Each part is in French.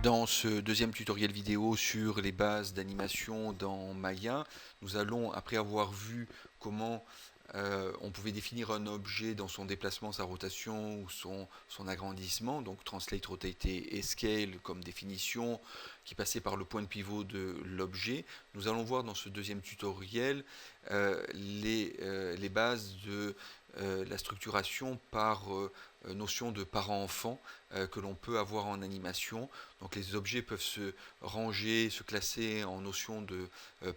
Dans ce deuxième tutoriel vidéo sur les bases d'animation dans Maya, nous allons, après avoir vu comment on pouvait définir un objet dans son déplacement, sa rotation ou son agrandissement, donc Translate, Rotate et Scale comme définition qui passait par le point de pivot de l'objet, nous allons voir dans ce deuxième tutoriel les bases de la structuration par notion de parent-enfant que l'on peut avoir en animation. Donc les objets peuvent se ranger, se classer en notion de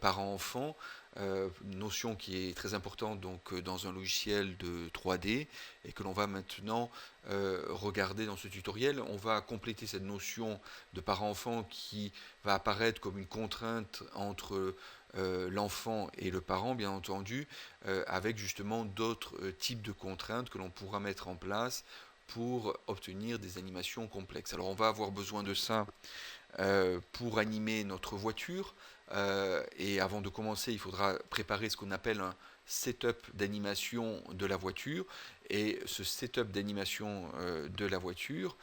parent-enfant, notion qui est très importante donc dans un logiciel de 3D et que l'on va maintenant regarder dans ce tutoriel. On va compléter cette notion de parent-enfant qui va apparaître comme une contrainte entre l'enfant et le parent, bien entendu, avec justement d'autres types de contraintes que l'on pourra mettre en place pour obtenir des animations complexes. Alors on va avoir besoin de ça pour animer notre voiture. Et avant de commencer, il faudra préparer ce qu'on appelle un setup d'animation de la voiture. Et ce setup d'animation de la voiture,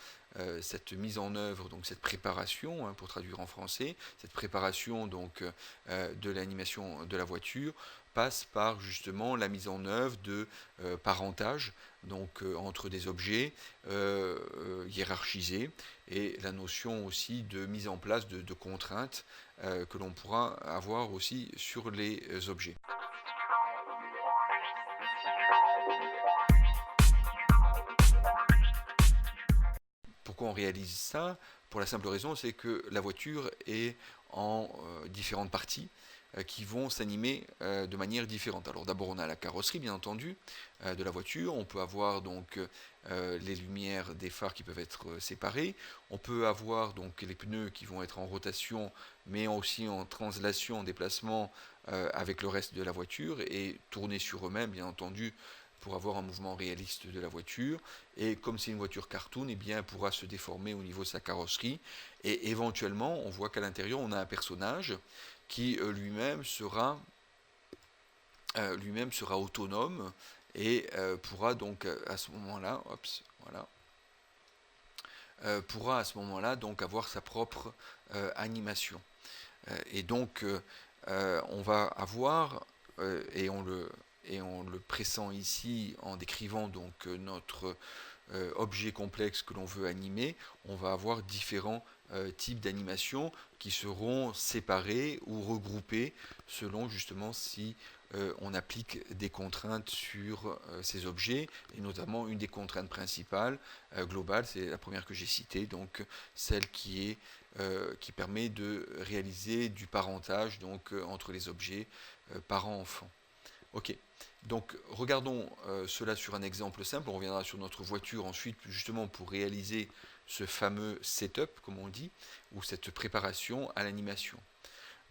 cette mise en œuvre, donc cette préparation, pour traduire en français, cette préparation donc de l'animation de la voiture passe par justement la mise en œuvre de parentage, donc entre des objets hiérarchisés, et la notion aussi de mise en place de contraintes que l'on pourra avoir aussi sur les objets. Pourquoi on réalise ça? Pour la simple raison, c'est que la voiture est en différentes parties qui vont s'animer de manière différente. Alors d'abord on a la carrosserie bien entendu de la voiture, on peut avoir donc les lumières des phares qui peuvent être séparées, on peut avoir donc les pneus qui vont être en rotation mais aussi en translation, en déplacement avec le reste de la voiture et tourner sur eux-mêmes bien entendu pour avoir un mouvement réaliste de la voiture, et comme c'est une voiture cartoon, eh bien, elle pourra se déformer au niveau de sa carrosserie, et éventuellement on voit qu'à l'intérieur on a un personnage qui lui-même sera autonome et pourra donc à ce moment-là, voilà, pourra à ce moment-là donc avoir sa propre animation. Et donc on va avoir et on le pressent ici en décrivant donc notre objet complexe que l'on veut animer, on va avoir différents types d'animations qui seront séparés ou regroupés selon justement si on applique des contraintes sur ces objets, et notamment une des contraintes principales globales, c'est la première que j'ai citée, donc celle qui permet de réaliser du parentage donc entre les objets parent-enfant. Ok, donc regardons cela sur un exemple simple. On reviendra sur notre voiture ensuite, justement pour réaliser ce fameux setup, comme on dit, ou cette préparation à l'animation.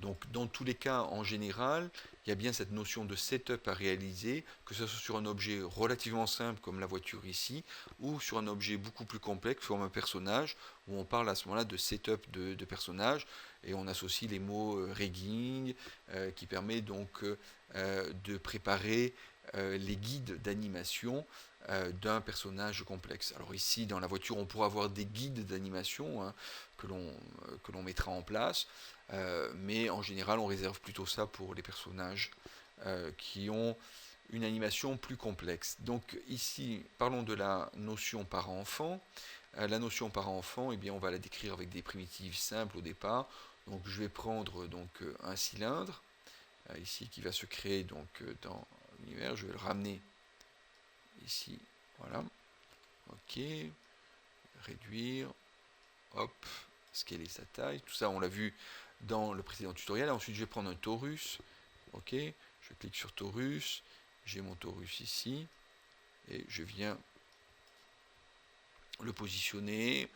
Donc dans tous les cas, en général, il y a bien cette notion de setup à réaliser, que ce soit sur un objet relativement simple comme la voiture ici, ou sur un objet beaucoup plus complexe comme un personnage, où on parle à ce moment-là de setup de personnage, et on associe les mots rigging, qui permet donc de préparer les guides d'animation d'un personnage complexe. Alors ici, dans la voiture, on pourra avoir des guides d'animation que l'on mettra en place, mais en général, on réserve plutôt ça pour les personnages qui ont une animation plus complexe. Donc ici, parlons de la notion parent-enfant. La notion parent-enfant, eh bien, on va la décrire avec des primitives simples au départ. Donc je vais prendre donc un cylindre ici qui va se créer donc dans l'univers. Je vais le ramener ici, voilà. Ok, réduire, hop, scaler sa taille. Tout ça, on l'a vu dans le précédent tutoriel. Ensuite, je vais prendre un torus. Ok, je clique sur torus. J'ai mon torus ici et je viens le positionner.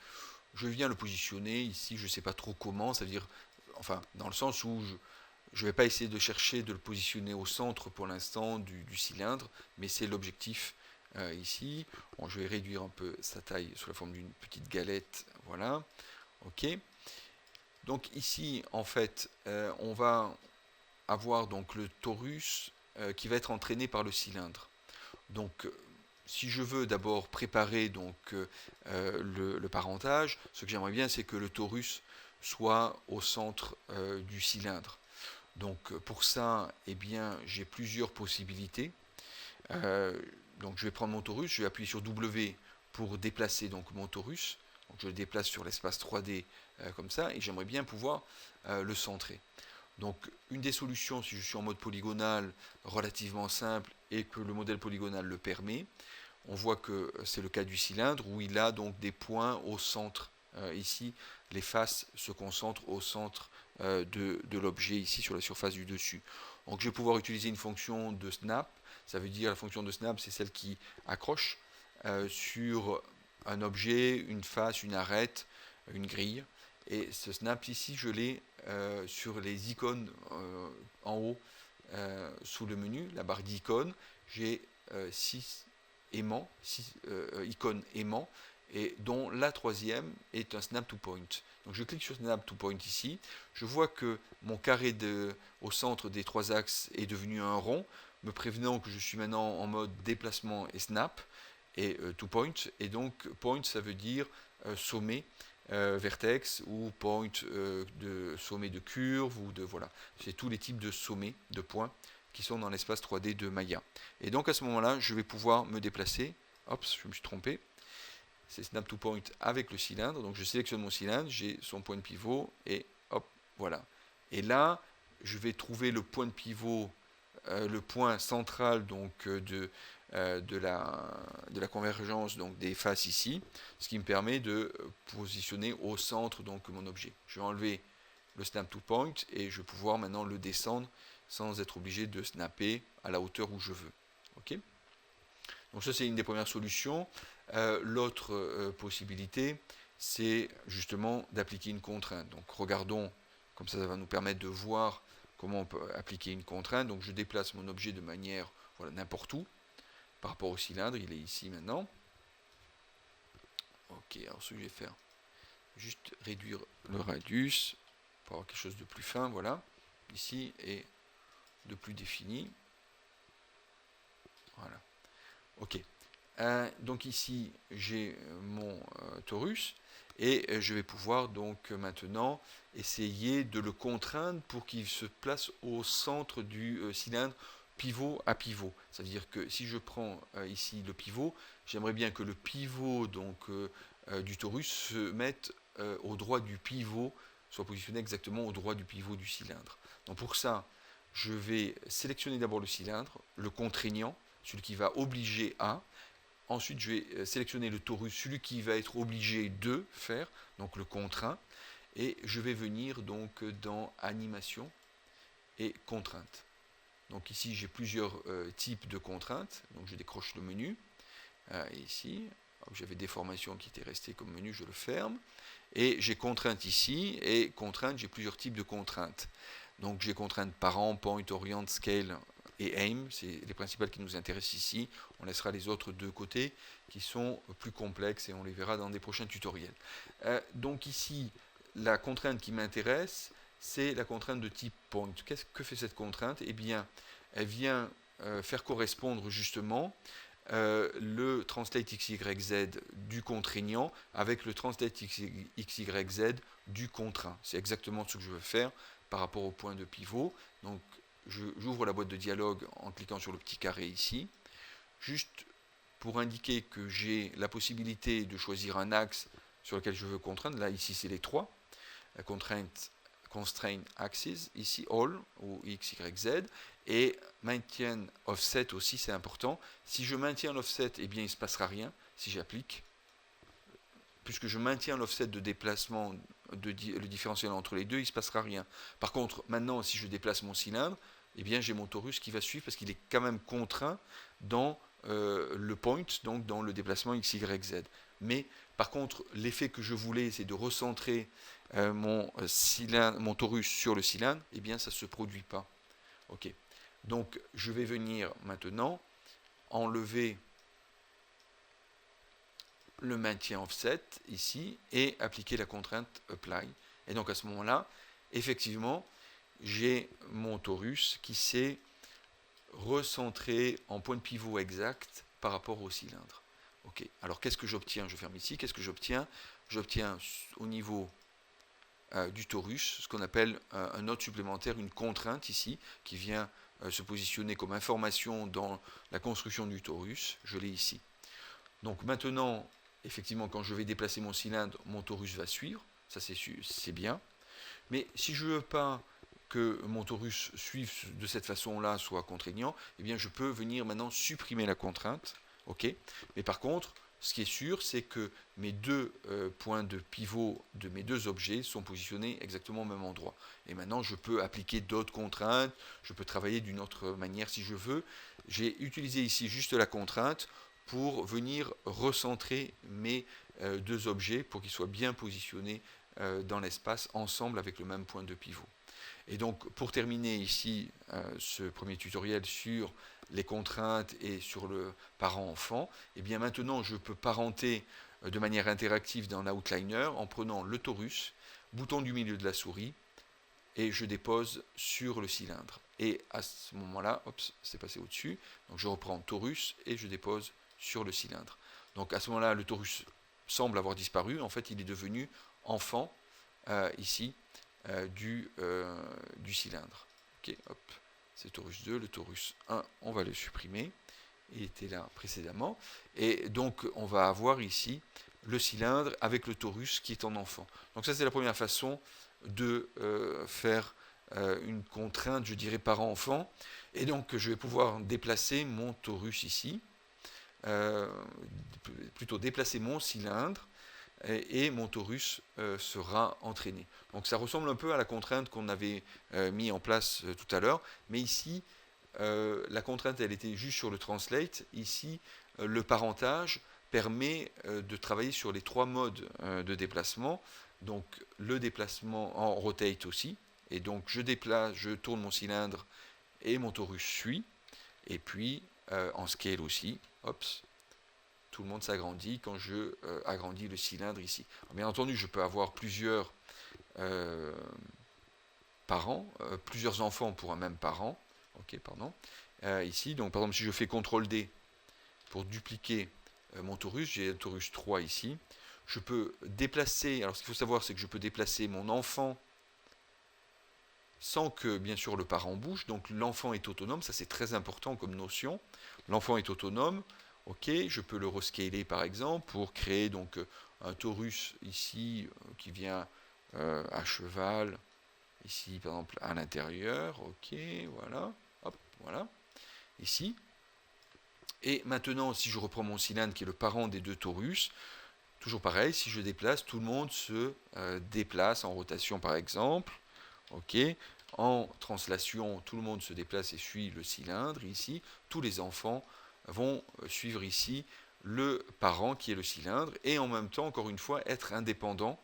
Je viens le positionner ici. Je ne sais pas trop comment. Ça veut dire, enfin, dans le sens où je ne vais pas essayer de chercher de le positionner au centre pour l'instant du cylindre, mais c'est l'objectif ici. Bon, je vais réduire un peu sa taille sous la forme d'une petite galette. Voilà. Ok. Donc ici, en fait, on va avoir donc le torus qui va être entraîné par le cylindre. Donc, si je veux d'abord préparer donc, le parentage, ce que j'aimerais bien, c'est que le torus soit au centre du cylindre. Donc, pour ça, eh bien, j'ai plusieurs possibilités. Donc, je vais prendre mon torus, je vais appuyer sur W pour déplacer donc, mon torus. Donc, je le déplace sur l'espace 3D comme ça, et j'aimerais bien pouvoir le centrer. Donc une des solutions, si je suis en mode polygonal, relativement simple et que le modèle polygonal le permet, on voit que c'est le cas du cylindre où il a donc des points au centre. Ici, les faces se concentrent au centre de l'objet, ici sur la surface du dessus. Donc je vais pouvoir utiliser une fonction de snap. Ça veut dire la fonction de snap, c'est celle qui accroche sur un objet, une face, une arête, une grille. Et ce snap ici, je l'ai sur les icônes en haut sous le menu, la barre d'icônes. J'ai 6 aimants, 6 icônes aimants, et dont la troisième est un snap to point. Donc je clique sur snap to point ici, je vois que mon carré au centre des trois axes est devenu un rond, me prévenant que je suis maintenant en mode déplacement et snap, et to point, et donc point ça veut dire sommet, vertex ou point de sommet de curve ou de voilà, c'est tous les types de sommets de points qui sont dans l'espace 3D de Maya. Et donc à ce moment-là, je vais pouvoir me déplacer. Hop, je me suis trompé. C'est snap to point avec le cylindre. Donc je sélectionne mon cylindre, j'ai son point de pivot et hop, voilà. Et là, je vais trouver le point de pivot, le point central donc de la convergence donc des faces ici, ce qui me permet de positionner au centre donc mon objet. Je vais enlever le snap to point et je vais pouvoir maintenant le descendre sans être obligé de snapper à la hauteur où je veux. Ok. Donc ça c'est une des premières solutions. L'autre possibilité, c'est justement d'appliquer une contrainte. Donc regardons, comme ça va nous permettre de voir comment on peut appliquer une contrainte. Donc je déplace mon objet de manière voilà, n'importe où par rapport au cylindre, il est ici maintenant. Ok, alors ce que je vais faire, juste réduire le radius pour avoir quelque chose de plus fin, voilà, ici, et de plus défini. Voilà. Ok. Donc ici, j'ai mon torus, et je vais pouvoir donc maintenant essayer de le contraindre pour qu'il se place au centre du cylindre, pivot à pivot. C'est-à-dire que si je prends ici le pivot, j'aimerais bien que le pivot donc, du torus se mette au droit du pivot, soit positionné exactement au droit du pivot du cylindre. Donc pour ça, je vais sélectionner d'abord le cylindre, le contraignant, celui qui va obliger à. Ensuite, je vais sélectionner le torus, celui qui va être obligé de faire, donc le contraint. Et je vais venir donc dans animation et contrainte. Donc ici, j'ai plusieurs types de contraintes. Donc je décroche le menu. Et ici, j'avais déformation qui était restée comme menu, je le ferme. Et j'ai contrainte ici, et contrainte, j'ai plusieurs types de contraintes. Donc j'ai contrainte parent, point, orient, scale et aim, c'est les principales qui nous intéressent ici. On laissera les autres de côté qui sont plus complexes et on les verra dans des prochains tutoriels. Donc ici, la contrainte qui m'intéresse, c'est la contrainte de type point. Qu'est-ce que fait cette contrainte? Eh bien, elle vient faire correspondre justement le translate XYZ du contraignant avec le translate XYZ du contraint. C'est exactement ce que je veux faire par rapport au point de pivot. Donc j'ouvre la boîte de dialogue en cliquant sur le petit carré ici, juste pour indiquer que j'ai la possibilité de choisir un axe sur lequel je veux contraindre. Là, ici, c'est les trois. La contrainte constraint axis, ici all, ou x, y, z, et maintien offset aussi, c'est important. Si je maintiens l'offset, eh bien, il ne se passera rien si j'applique. Puisque je maintiens l'offset de déplacement, le différentiel entre les deux, il ne se passera rien. Par contre, maintenant, si je déplace mon cylindre, eh bien, j'ai mon torus qui va suivre parce qu'il est quand même contraint dans le point, donc dans le déplacement x, y, z. Mais par contre, l'effet que je voulais, c'est de recentrer mon torus sur le cylindre, eh bien, ça ne se produit pas. Ok. Donc, je vais venir maintenant enlever le maintien offset ici et appliquer la contrainte apply. Et donc à ce moment-là, effectivement, j'ai mon torus qui s'est recentrer en point de pivot exact par rapport au cylindre. Ok, alors qu'est-ce que j'obtiens? Je ferme ici, qu'est-ce que j'obtiens? J'obtiens au niveau du torus ce qu'on appelle un node supplémentaire, une contrainte ici, qui vient se positionner comme information dans la construction du torus. Je l'ai ici. Donc maintenant, effectivement, quand je vais déplacer mon cylindre, mon torus va suivre, ça c'est bien. Mais si je ne veux pas que mon torus suive de cette façon-là, soit contraignant, eh bien je peux venir maintenant supprimer la contrainte. Ok. Mais par contre, ce qui est sûr, c'est que mes deux points de pivot de mes deux objets sont positionnés exactement au même endroit. Et maintenant, je peux appliquer d'autres contraintes, je peux travailler d'une autre manière si je veux. J'ai utilisé ici juste la contrainte pour venir recentrer mes deux objets pour qu'ils soient bien positionnés dans l'espace ensemble avec le même point de pivot. Et donc pour terminer ici ce premier tutoriel sur les contraintes et sur le parent-enfant, et bien maintenant je peux parenter de manière interactive dans l'outliner en prenant le torus, bouton du milieu de la souris, et je dépose sur le cylindre. Et à ce moment-là, hop, c'est passé au-dessus, donc je reprends torus et je dépose sur le cylindre. Donc à ce moment-là, le torus semble avoir disparu, en fait il est devenu enfant ici du cylindre. Ok, hop, c'est torus 2, le torus 1, on va le supprimer, il était là précédemment, et donc on va avoir ici le cylindre avec le torus qui est en enfant. Donc ça c'est la première façon de faire une contrainte, je dirais, parent-enfant, et donc je vais pouvoir déplacer mon torus ici, plutôt déplacer mon cylindre, et mon torus sera entraîné. Donc ça ressemble un peu à la contrainte qu'on avait mis en place tout à l'heure, mais ici, la contrainte, elle était juste sur le translate. Ici, le parentage permet de travailler sur les trois modes de déplacement. Donc le déplacement en rotate aussi, et donc je déplace, je tourne mon cylindre et mon torus suit, et puis en scale aussi, hop, tout le monde s'agrandit quand je agrandis le cylindre ici. Alors, bien entendu, je peux avoir plusieurs parents, plusieurs enfants pour un même parent. Ok, pardon. Ici, donc par exemple, si je fais CTRL D pour dupliquer mon torus, j'ai un torus 3 ici. Je peux déplacer, alors ce qu'il faut savoir, c'est que je peux déplacer mon enfant sans que, bien sûr, le parent bouge. Donc l'enfant est autonome, ça c'est très important comme notion. L'enfant est autonome. Ok, je peux le rescaler par exemple pour créer donc un torus ici qui vient à cheval, ici par exemple à l'intérieur. Ok, voilà, hop, voilà, ici. Et maintenant, si je reprends mon cylindre qui est le parent des deux torus, toujours pareil, si je déplace, tout le monde se déplace en rotation par exemple. Ok, en translation, tout le monde se déplace et suit le cylindre. Ici, tous les enfants vont suivre ici le parent qui est le cylindre et en même temps, encore une fois, être indépendants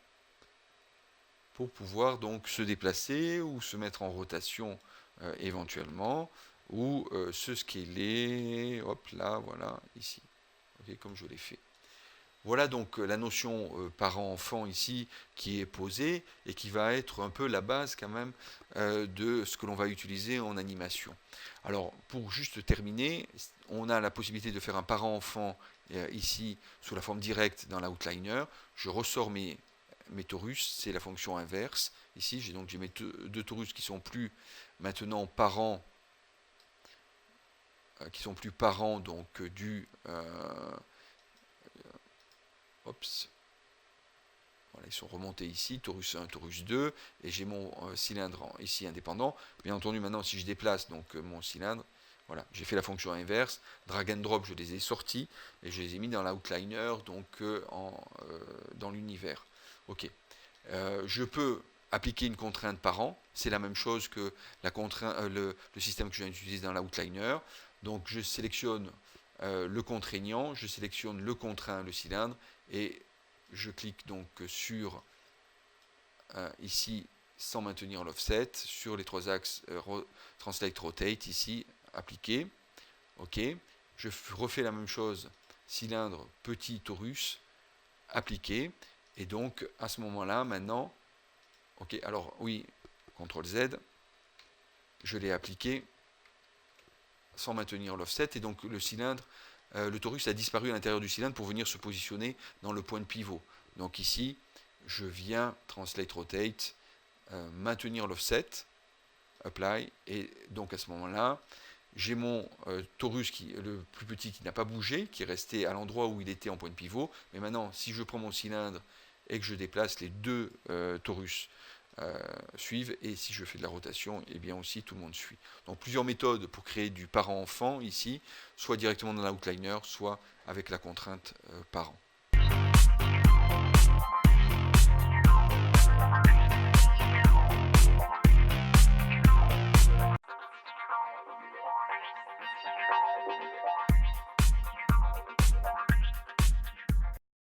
pour pouvoir donc se déplacer ou se mettre en rotation éventuellement ou se scaler, hop là, voilà, ici, okay, comme je l'ai fait. Voilà donc la notion parent-enfant ici qui est posée et qui va être un peu la base quand même de ce que l'on va utiliser en animation. Alors pour juste terminer, on a la possibilité de faire un parent-enfant ici sous la forme directe dans l'outliner. Je ressors mes torus, c'est la fonction inverse. Ici j'ai mes deux torus qui sont plus maintenant parents, donc du Ops. Voilà, ils sont remontés ici, torus 1, torus 2, et j'ai mon cylindre ici indépendant. Bien entendu, maintenant, si je déplace donc mon cylindre, voilà, j'ai fait la fonction inverse, drag and drop, je les ai sortis, et je les ai mis dans l'outliner, donc dans l'univers. Ok. Je peux appliquer une contrainte parent, c'est la même chose que la contrainte, le système que je viens d'utiliser dans l'outliner. Donc je sélectionne le contraignant, je sélectionne le contraint, le cylindre, et je clique donc sur ici sans maintenir l'offset, sur les trois axes Translate Rotate, ici, appliquer. Ok, je refais la même chose, cylindre, petit torus, appliquer, et donc à ce moment-là, maintenant, ok, alors oui, CTRL Z, je l'ai appliqué, sans maintenir l'offset, et donc le cylindre, le torus a disparu à l'intérieur du cylindre pour venir se positionner dans le point de pivot. Donc ici, je viens translate rotate, maintenir l'offset, apply, et donc à ce moment-là, j'ai mon torus, le plus petit, qui n'a pas bougé, qui est resté à l'endroit où il était en point de pivot. Mais maintenant, si je prends mon cylindre et que je déplace, les deux torus suivent, et si je fais de la rotation, eh bien aussi tout le monde suit. Donc plusieurs méthodes pour créer du parent-enfant ici, soit directement dans l'outliner, soit avec la contrainte parent.